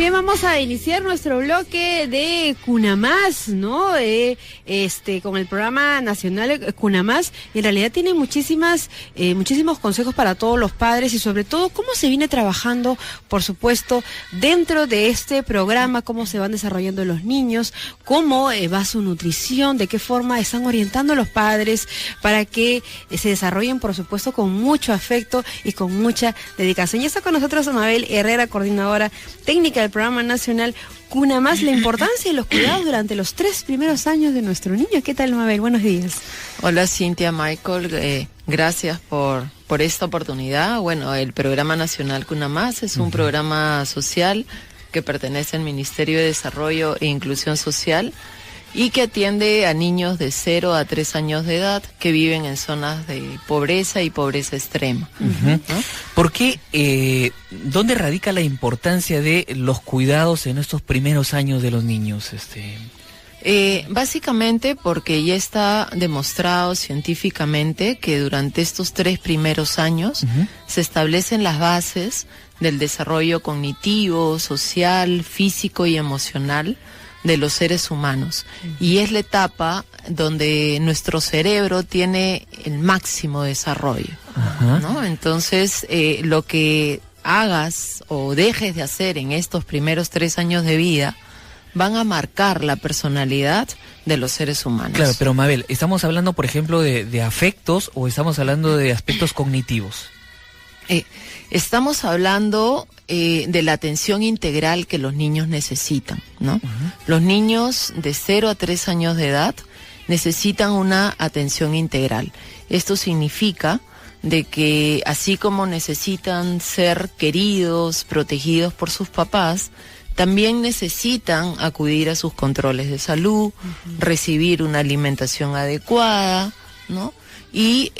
bien, vamos a iniciar nuestro bloque de Cuna Más, ¿no? Con el programa nacional Cuna Más. En realidad tiene muchísimos consejos para todos los padres y sobre todo cómo se viene trabajando, por supuesto, dentro de este programa, cómo se van desarrollando los niños, cómo va su nutrición, de qué forma están orientando los padres para que se desarrollen, por supuesto, con mucho afecto y con mucha dedicación. Y está con nosotros Mabel Herrera, coordinadora técnica del programa nacional Cuna Más, la importancia de los cuidados durante los 3 primeros años de nuestro niño. ¿Qué tal, Mabel? Buenos días. Hola, Cintia, Michael, gracias por esta oportunidad. Bueno, el programa nacional Cuna Más es un programa social que pertenece al Ministerio de Desarrollo e Inclusión Social y que atiende a niños de 0 a 3 años de edad que viven en zonas de pobreza y pobreza extrema. ¿No? ¿Por qué? ¿Dónde radica la importancia de los cuidados en estos primeros años de los niños? Básicamente porque ya está demostrado científicamente que durante estos 3 primeros años se establecen las bases del desarrollo cognitivo, social, físico y emocional de los seres humanos, y es la etapa donde nuestro cerebro tiene el máximo desarrollo, ¿no? Entonces, lo que hagas o dejes de hacer en estos primeros 3 años de vida van a marcar la personalidad de los seres humanos. Claro, pero Mabel, ¿estamos hablando, por ejemplo, de afectos o estamos hablando de aspectos cognitivos? Estamos hablando de la atención integral que los niños necesitan, ¿no? Los niños de 0 a 3 años de edad necesitan una atención integral. Esto significa de que así como necesitan ser queridos, protegidos por sus papás, también necesitan acudir a sus controles de salud, recibir una alimentación adecuada, ¿no? Y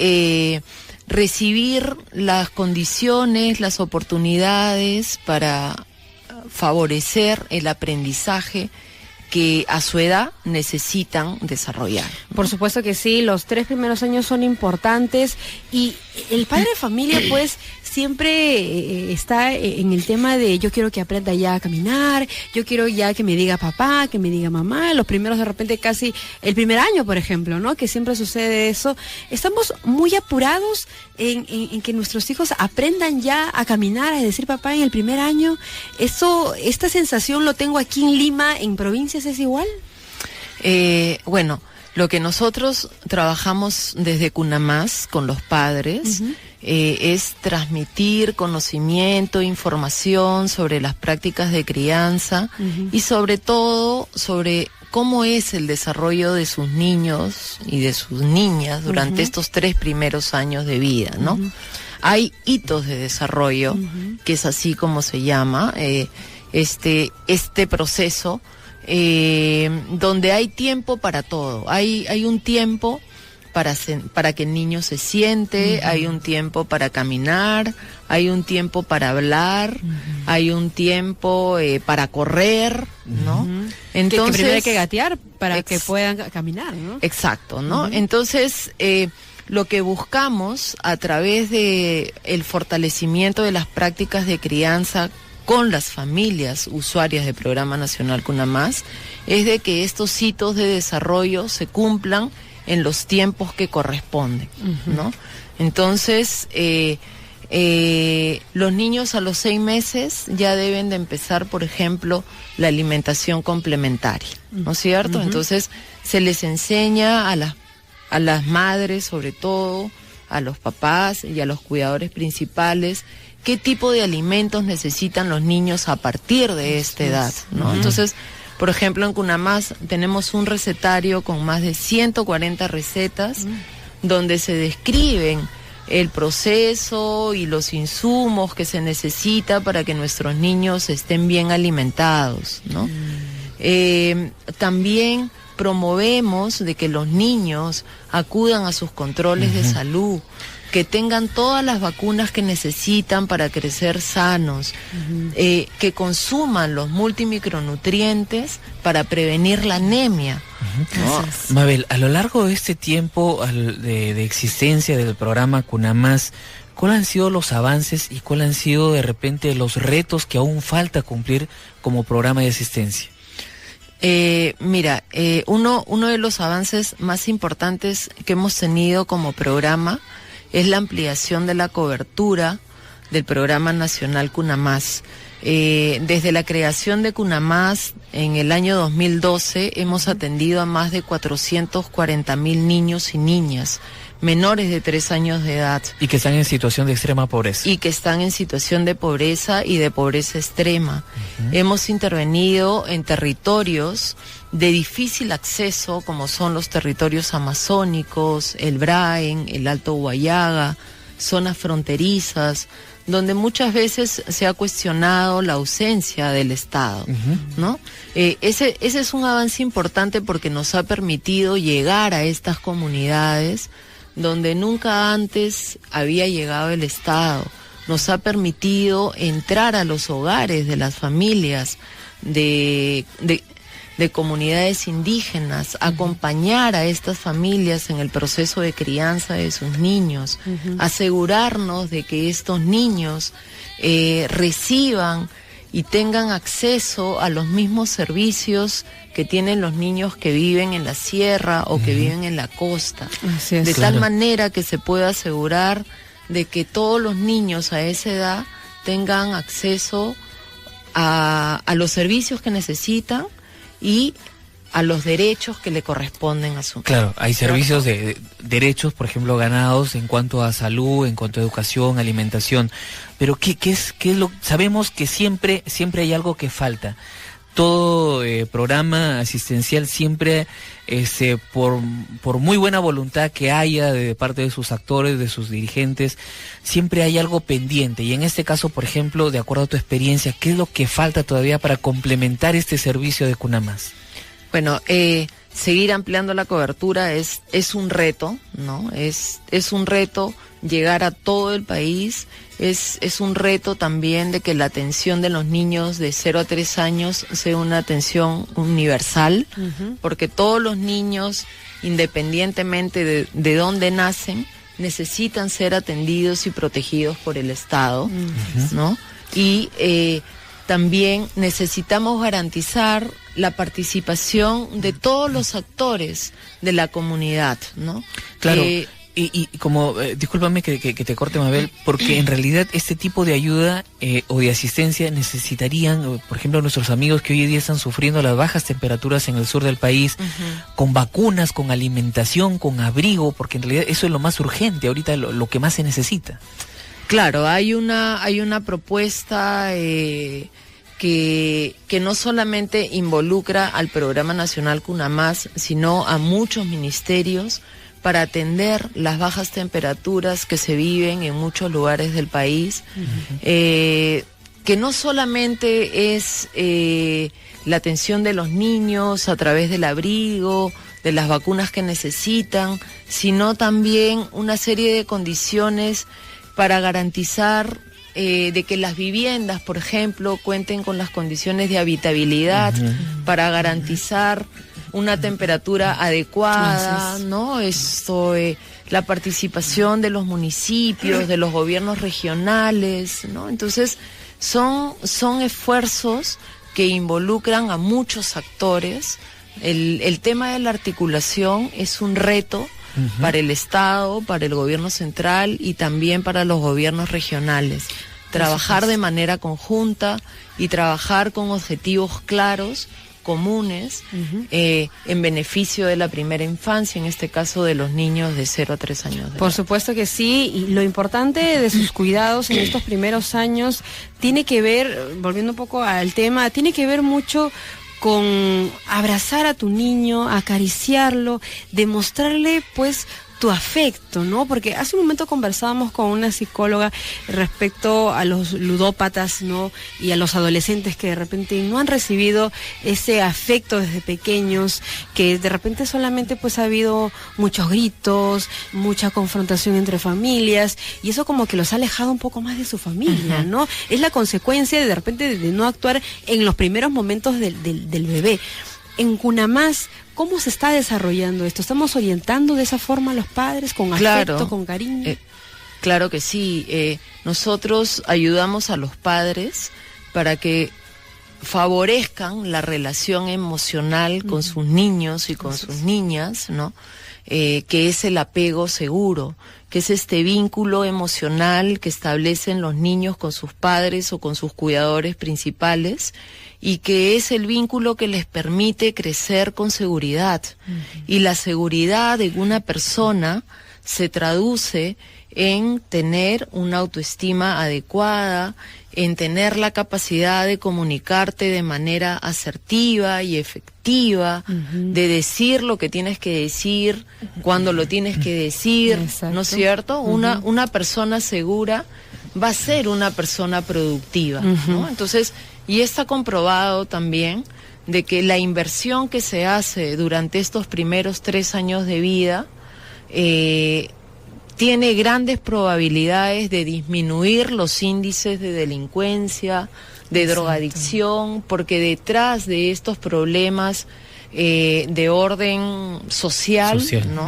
recibir las condiciones, las oportunidades para favorecer el aprendizaje que a su edad necesitan desarrollar. Por supuesto que sí, los 3 primeros años son importantes y el padre de familia pues siempre está en el tema de yo quiero que aprenda ya a caminar, yo quiero ya que me diga papá, que me diga mamá, los primeros de repente casi el primer año, por ejemplo, ¿no? Que siempre sucede eso. Estamos muy apurados en que nuestros hijos aprendan ya a caminar, a decir papá en el primer año. Esta sensación lo tengo aquí en Lima, en provincias, ¿es igual? Bueno, lo que nosotros trabajamos desde Cuna Más con los padres es transmitir conocimiento, información sobre las prácticas de crianza y sobre todo sobre cómo es el desarrollo de sus niños y de sus niñas durante estos 3 primeros años de vida, ¿no? Hay hitos de desarrollo, que es así como se llama, este proceso, donde hay tiempo para todo. Hay un tiempo para que el niño se siente, hay un tiempo para caminar, hay un tiempo para hablar, hay un tiempo para correr, ¿no? Entonces, que primero hay que gatear para que puedan caminar, ¿no? Exacto, ¿no? Entonces, lo que buscamos a través de el fortalecimiento de las prácticas de crianza con las familias usuarias del Programa Nacional Cuna Más es de que estos hitos de desarrollo se cumplan en los tiempos que corresponden, ¿no? Entonces, los niños a los 6 meses ya deben de empezar, por ejemplo, la alimentación complementaria, ¿no es cierto? Entonces, se les enseña a las madres, sobre todo, a los papás y a los cuidadores principales, qué tipo de alimentos necesitan los niños a partir de esta edad, ¿no? Entonces, por ejemplo, en Cuna Más tenemos un recetario con más de 140 recetas donde se describen el proceso y los insumos que se necesita para que nuestros niños estén bien alimentados, ¿no? También promovemos de que los niños acudan a sus controles de salud, que tengan todas las vacunas que necesitan para crecer sanos, que consuman los multimicronutrientes para prevenir la anemia. ¿No? Mabel, a lo largo de este tiempo de existencia del programa Cuna Más, ¿cuáles han sido los avances y cuáles han sido de repente los retos que aún falta cumplir como programa de asistencia? Mira, uno de los avances más importantes que hemos tenido como programa es la ampliación de la cobertura del Programa Nacional CUNAMÁS. Desde la creación de CUNAMÁS en el año 2012 hemos atendido a más de 440,000 niños y niñas menores de 3 años de edad. Y que están en situación de extrema pobreza. Y que están en situación de pobreza y de pobreza extrema. Hemos intervenido en territorios de difícil acceso, como son los territorios amazónicos, el Braen, el Alto Huallaga, zonas fronterizas, donde muchas veces se ha cuestionado la ausencia del Estado, ¿no? Ese es un avance importante porque nos ha permitido llegar a estas comunidades donde nunca antes había llegado el Estado. Nos ha permitido entrar a los hogares de las familias de comunidades indígenas, acompañar a estas familias en el proceso de crianza de sus niños, asegurarnos de que estos niños reciban y tengan acceso a los mismos servicios que tienen los niños que viven en la sierra o que viven en la costa. Así es, de tal manera que se pueda asegurar de que todos los niños a esa edad tengan acceso a los servicios que necesitan y a los derechos que le corresponden a su... Claro, hay servicios de derechos, por ejemplo, ganados en cuanto a salud, en cuanto a educación, alimentación. Pero ¿qué es lo? Sabemos que siempre hay algo que falta. Todo programa asistencial siempre, por muy buena voluntad que haya de parte de sus actores, de sus dirigentes, siempre hay algo pendiente. Y en este caso, por ejemplo, de acuerdo a tu experiencia, ¿qué es lo que falta todavía para complementar este servicio de CUNAMÁS? Bueno, seguir ampliando la cobertura es un reto, ¿no? Es un reto llegar a todo el país, es un reto también de que la atención de los niños de 0 a 3 años sea una atención universal, porque todos los niños, independientemente de dónde nacen, necesitan ser atendidos y protegidos por el Estado, ¿no? Y también necesitamos garantizar la participación de todos los actores de la comunidad, ¿no? Claro. Y como, discúlpame que te corte, Mabel, porque en realidad este tipo de ayuda o de asistencia necesitarían, por ejemplo, nuestros amigos que hoy día están sufriendo las bajas temperaturas en el sur del país, con vacunas, con alimentación, con abrigo, porque en realidad eso es lo más urgente, ahorita lo que más se necesita. Claro, hay una propuesta que no solamente involucra al Programa Nacional CUNAMÁS, sino a muchos ministerios para atender las bajas temperaturas que se viven en muchos lugares del país, que no solamente es la atención de los niños a través del abrigo, de las vacunas que necesitan, sino también una serie de condiciones para garantizar de que las viviendas, por ejemplo, cuenten con las condiciones de habitabilidad, para garantizar una temperatura adecuada, ¿no? La participación de los municipios, de los gobiernos regionales, ¿no? Entonces, son esfuerzos que involucran a muchos actores. El tema de la articulación es un reto para el Estado, para el gobierno central y también para los gobiernos regionales. Trabajar de manera conjunta y trabajar con objetivos claros, comunes, en beneficio de la primera infancia, en este caso de los niños de 0 a 3 años de edad. Por supuesto que sí, y lo importante de sus cuidados en estos primeros años tiene que ver, volviendo un poco al tema, tiene que ver mucho con abrazar a tu niño, acariciarlo, demostrarle pues tu afecto, ¿no? Porque hace un momento conversábamos con una psicóloga respecto a los ludópatas, ¿no? Y a los adolescentes que de repente no han recibido ese afecto desde pequeños, que de repente solamente pues ha habido muchos gritos, mucha confrontación entre familias, y eso como que los ha alejado un poco más de su familia, ¿no? Es la consecuencia de repente de no actuar en los primeros momentos del bebé. En CUNAMÁS, ¿cómo se está desarrollando esto? ¿Estamos orientando de esa forma a los padres, con afecto, con cariño? Claro que sí. Nosotros ayudamos a los padres para que favorezcan la relación emocional con sus niños y con sus niñas, ¿no? Que es el apego seguro, que es este vínculo emocional que establecen los niños con sus padres o con sus cuidadores principales, y que es el vínculo que les permite crecer con seguridad. Y la seguridad de una persona se traduce en tener una autoestima adecuada, en tener la capacidad de comunicarte de manera asertiva y efectiva, de decir lo que tienes que decir, cuando lo tienes que decir, ¿no es cierto? Una persona segura va a ser una persona productiva, ¿no? Entonces, y está comprobado también de que la inversión que se hace durante estos primeros 3 años de vida tiene grandes probabilidades de disminuir los índices de delincuencia, de drogadicción, porque detrás de estos problemas de orden social, ¿no?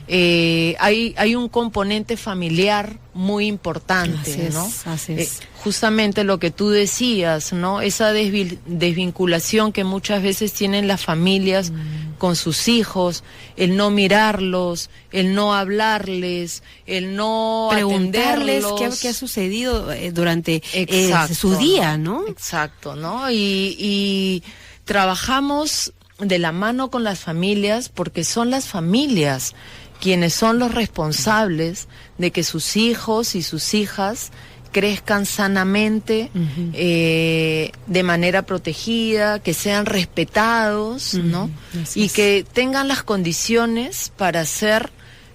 Hay un componente familiar muy importante, ¿no? Así es. Justamente lo que tú decías, ¿no? Esa desvinculación que muchas veces tienen las familias con sus hijos, el no mirarlos, el no hablarles, el no preguntarles atenderlos. qué ha sucedido durante Exacto, su día, ¿no? Exacto, ¿no? Y trabajamos de la mano con las familias, porque son las familias quienes son los responsables de que sus hijos y sus hijas crezcan sanamente, de manera protegida, que sean respetados, ¿no? Y que tengan las condiciones para ser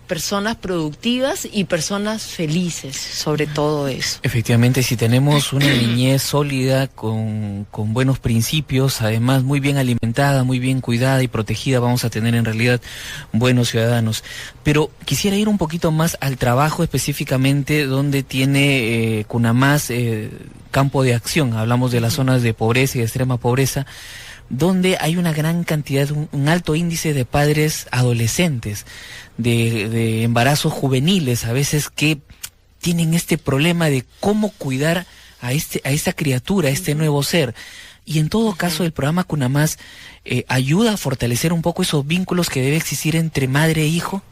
personas productivas y personas felices, sobre todo eso. Efectivamente, si tenemos una niñez sólida, con buenos principios, además muy bien alimentada, muy bien cuidada y protegida, vamos a tener en realidad buenos ciudadanos. Pero quisiera ir un poquito más al trabajo específicamente donde tiene Cunamás campo de acción. Hablamos de las zonas de pobreza y de extrema pobreza, donde hay una gran cantidad, un alto índice de padres adolescentes, de embarazos juveniles, a veces que tienen este problema de cómo cuidar a esta criatura, a este nuevo ser. Y en todo caso, el programa Cunamás ayuda a fortalecer un poco esos vínculos que debe existir entre madre e hijo.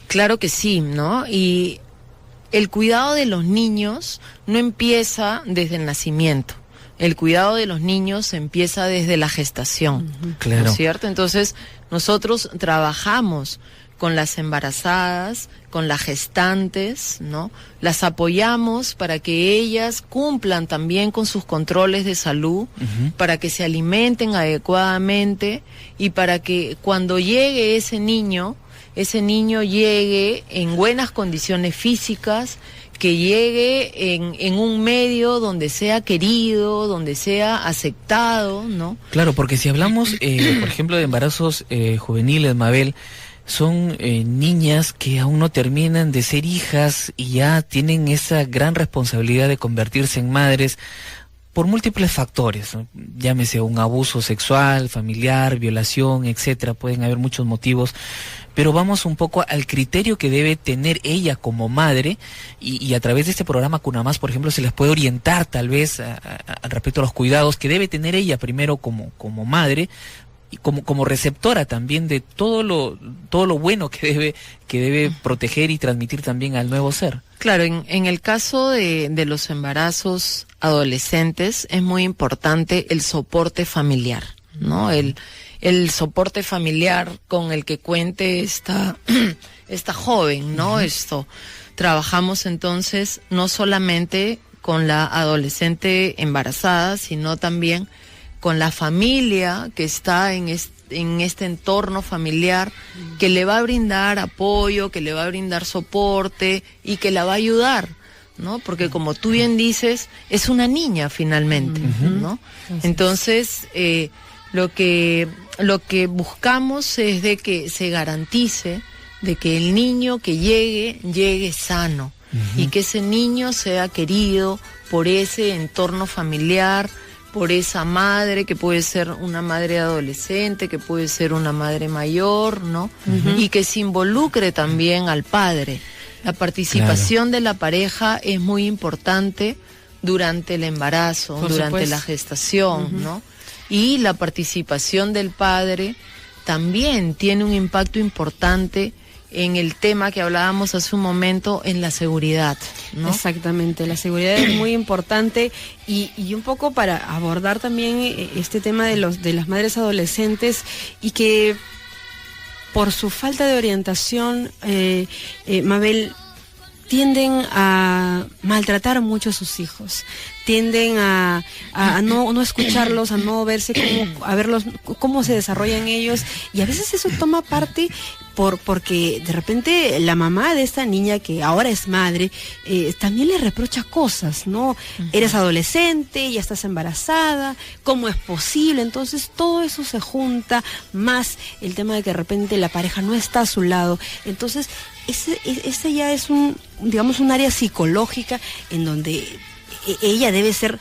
Claro que sí, ¿no? Y el cuidado de los niños no empieza desde el nacimiento. El cuidado de los niños empieza desde la gestación, Claro. ¿no es cierto? Entonces, nosotros trabajamos con las embarazadas, con las gestantes, ¿no? Las apoyamos para que ellas cumplan también con sus controles de salud, para que se alimenten adecuadamente y para que cuando llegue ese niño llegue en buenas condiciones físicas, que llegue en un medio donde sea querido, donde sea aceptado, ¿no? Claro, porque si hablamos, por ejemplo, de embarazos juveniles, Mabel, son niñas que aún no terminan de ser hijas y ya tienen esa gran responsabilidad de convertirse en madres por múltiples factores, ¿no? Llámese un abuso sexual, familiar, violación, etcétera, pueden haber muchos motivos, pero vamos un poco al criterio que debe tener ella como madre y a través de este programa Cunamás, por ejemplo, se les puede orientar tal vez respecto a los cuidados que debe tener ella primero como madre, y como receptora también de todo lo bueno que debe proteger y transmitir también al nuevo ser. Claro, en el caso de los embarazos adolescentes es muy importante el soporte familiar, ¿no? El soporte familiar con el que cuente esta joven, ¿no? Trabajamos entonces no solamente con la adolescente embarazada, sino también con la familia que está en este entorno familiar, que le va a brindar apoyo, que le va a brindar soporte y que la va a ayudar, ¿no? Porque como tú bien dices, es una niña finalmente, ¿no? Entonces, lo que buscamos es de que se garantice de que el niño que llegue sano, y que ese niño sea querido por ese entorno familiar, por esa madre, que puede ser una madre adolescente, que puede ser una madre mayor, ¿no? Y que se involucre también al padre, La participación de la pareja es muy importante durante el embarazo, durante la gestación, ¿no? Y la participación del padre también tiene un impacto importante en el tema que hablábamos hace un momento, en la seguridad, ¿no? Exactamente, la seguridad es muy importante y un poco para abordar también este tema de las madres adolescentes y que por su falta de orientación, Mabel, tienden a maltratar mucho a sus hijos, tienden a no escucharlos, a no verse a verlos cómo se desarrollan ellos, y a veces eso toma parte porque de repente la mamá de esta niña que ahora es madre también le reprocha cosas, ¿no? Eres adolescente, ya estás embarazada, ¿cómo es posible? Entonces todo eso se junta, más el tema de que de repente la pareja no está a su lado. Entonces ese ya es un área psicológica en donde ella debe ser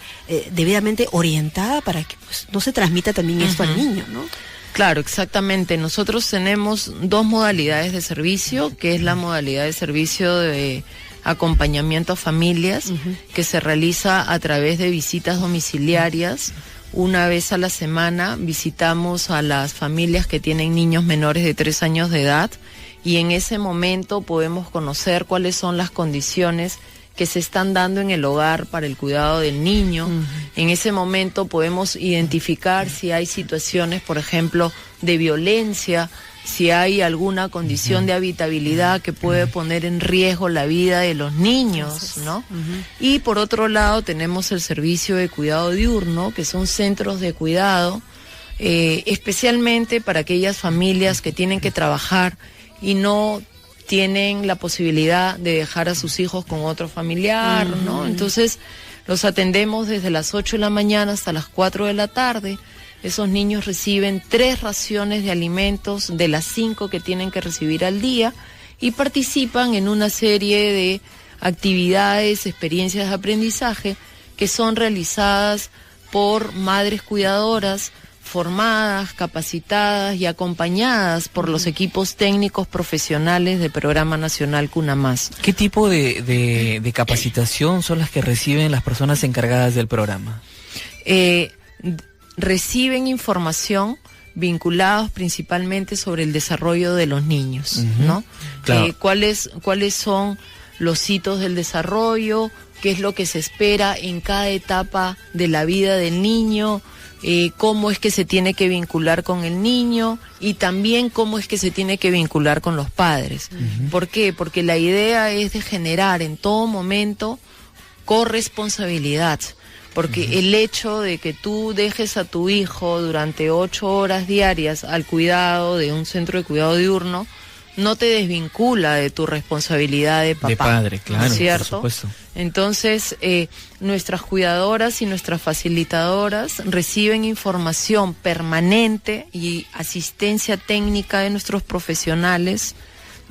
debidamente orientada para que pues no se transmita también esto al niño, ¿no? Claro, exactamente. Nosotros tenemos dos modalidades de servicio, que es la modalidad de servicio de acompañamiento a familias, que se realiza a través de visitas domiciliarias. Una vez a la semana visitamos a las familias que tienen niños menores de 3 años de edad, y en ese momento podemos conocer cuáles son las condiciones que se están dando en el hogar para el cuidado del niño. En ese momento podemos identificar si hay situaciones, por ejemplo, de violencia, si hay alguna condición de habitabilidad que puede poner en riesgo la vida de los niños, ¿no? Y por otro lado tenemos el servicio de cuidado diurno, que son centros de cuidado, especialmente para aquellas familias que tienen que trabajar y no tienen la posibilidad de dejar a sus hijos con otro familiar, ¿no? Entonces los atendemos desde las 8 de la mañana hasta las 4 de la tarde. Esos niños reciben 3 raciones de alimentos de las 5 que tienen que recibir al día y participan en una serie de actividades, experiencias de aprendizaje que son realizadas por madres cuidadoras, formadas, capacitadas y acompañadas por los equipos técnicos profesionales del Programa Nacional Cuna Más. ¿Qué tipo de capacitación son las que reciben las personas encargadas del programa? Reciben información vinculados principalmente sobre el desarrollo de los niños, ¿no? Claro. ¿Cuáles son los hitos del desarrollo? ¿Qué es lo que se espera en cada etapa de la vida del niño? Cómo es que se tiene que vincular con el niño y también cómo es que se tiene que vincular con los padres. ¿Por qué? Porque la idea es de generar en todo momento corresponsabilidad, porque el hecho de que tú dejes a tu hijo durante 8 horas diarias al cuidado de un centro de cuidado diurno no te desvincula de tu responsabilidad de papá. De padre, claro, ¿cierto? por supuesto. Entonces, nuestras cuidadoras y nuestras facilitadoras reciben información permanente y asistencia técnica de nuestros profesionales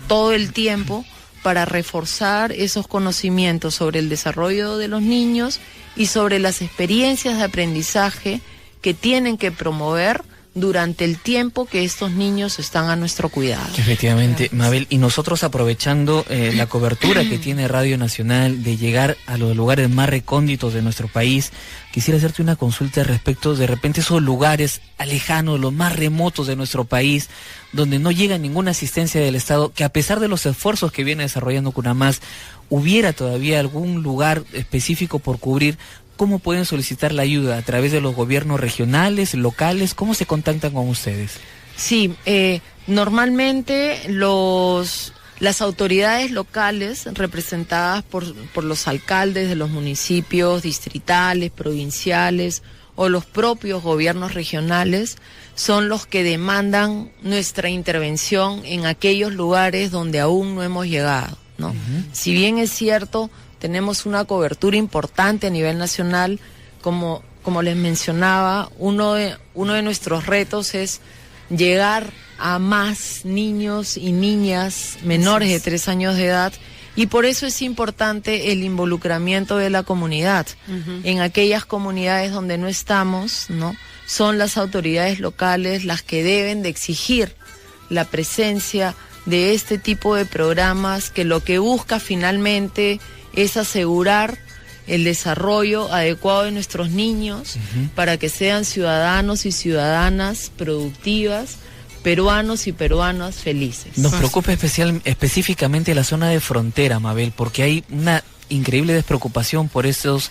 todo el tiempo para reforzar esos conocimientos sobre el desarrollo de los niños y sobre las experiencias de aprendizaje que tienen que promover durante el tiempo que estos niños están a nuestro cuidado. Efectivamente, Mabel, y nosotros aprovechando la cobertura que tiene Radio Nacional de llegar a los lugares más recónditos de nuestro país, quisiera hacerte una consulta respecto de repente esos lugares lejanos, los más remotos de nuestro país, donde no llega ninguna asistencia del Estado, que a pesar de los esfuerzos que viene desarrollando Cunamás, hubiera todavía algún lugar específico por cubrir. ¿Cómo pueden solicitar la ayuda? ¿A través de los gobiernos regionales, locales? ¿Cómo se contactan con ustedes? Sí, normalmente las autoridades locales, representadas por los alcaldes de los municipios distritales, provinciales o los propios gobiernos regionales, son los que demandan nuestra intervención en aquellos lugares donde aún no hemos llegado, ¿no? Si bien es cierto, tenemos una cobertura importante a nivel nacional, como les mencionaba, uno de nuestros retos es llegar a más niños y niñas menores de 3 años de edad, y por eso es importante el involucramiento de la comunidad. En aquellas comunidades donde no estamos, ¿no? Son las autoridades locales las que deben de exigir la presencia de este tipo de programas que lo que busca finalmente es asegurar el desarrollo adecuado de nuestros niños para que sean ciudadanos y ciudadanas productivas, peruanos y peruanas felices. Nos preocupa específicamente la zona de frontera, Mabel, porque hay una increíble despreocupación por estas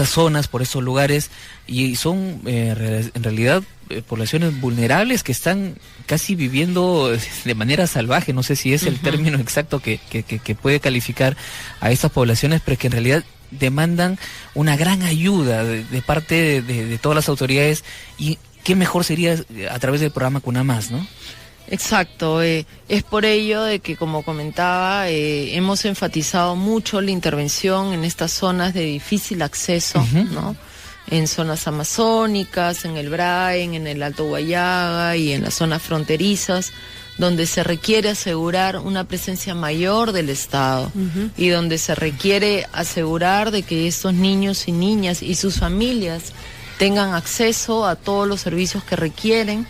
zonas, por estos lugares, y son en realidad poblaciones vulnerables que están casi viviendo de manera salvaje. No sé si es el término exacto que puede calificar a estas poblaciones, pero que en realidad demandan una gran ayuda de parte de todas las autoridades, y qué mejor sería a través del programa CUNAMás, ¿no? Exacto, es por ello de que, como comentaba, hemos enfatizado mucho la intervención en estas zonas de difícil acceso, ¿no? En zonas amazónicas, en el Brain, en el Alto Huallaga y en las zonas fronterizas, donde se requiere asegurar una presencia mayor del Estado y donde se requiere asegurar de que estos niños y niñas y sus familias tengan acceso a todos los servicios que requieren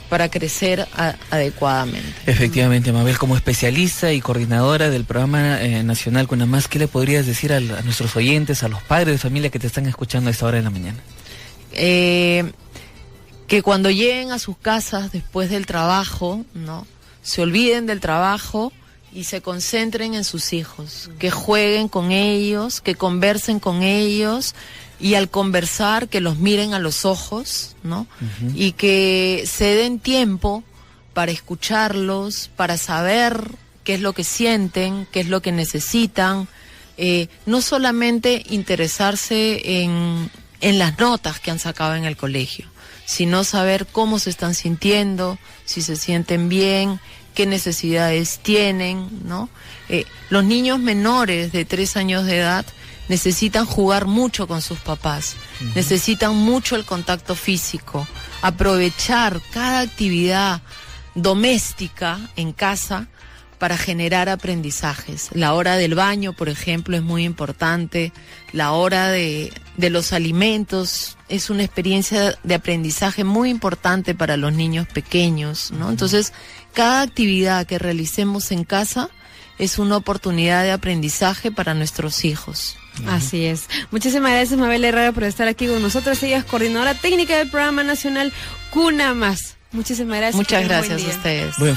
para crecer adecuadamente. Efectivamente, Mabel, como especialista y coordinadora del programa nacional CUNAMás, ¿qué le podrías decir a nuestros oyentes, a los padres de familia que te están escuchando a esta hora de la mañana? Que cuando lleguen a sus casas después del trabajo, ¿no?, se olviden del trabajo y se concentren en sus hijos, que jueguen con ellos, que conversen con ellos, y al conversar que los miren a los ojos, ¿no? Y que se den tiempo para escucharlos, para saber qué es lo que sienten, qué es lo que necesitan, no solamente interesarse en las notas que han sacado en el colegio, sino saber cómo se están sintiendo, si se sienten bien, qué necesidades tienen, ¿no? Los niños menores de 3 años de edad necesitan jugar mucho con sus papás, necesitan mucho el contacto físico, aprovechar cada actividad doméstica en casa para generar aprendizajes. La hora del baño, por ejemplo, es muy importante. La hora de los alimentos es una experiencia de aprendizaje muy importante para los niños pequeños, ¿no? Entonces, cada actividad que realicemos en casa es una oportunidad de aprendizaje para nuestros hijos. Así es. Muchísimas gracias, Mabel Herrera, por estar aquí con nosotros. Ella es coordinadora técnica del programa nacional CUNAMás. Muchísimas gracias. Muchas gracias a ustedes.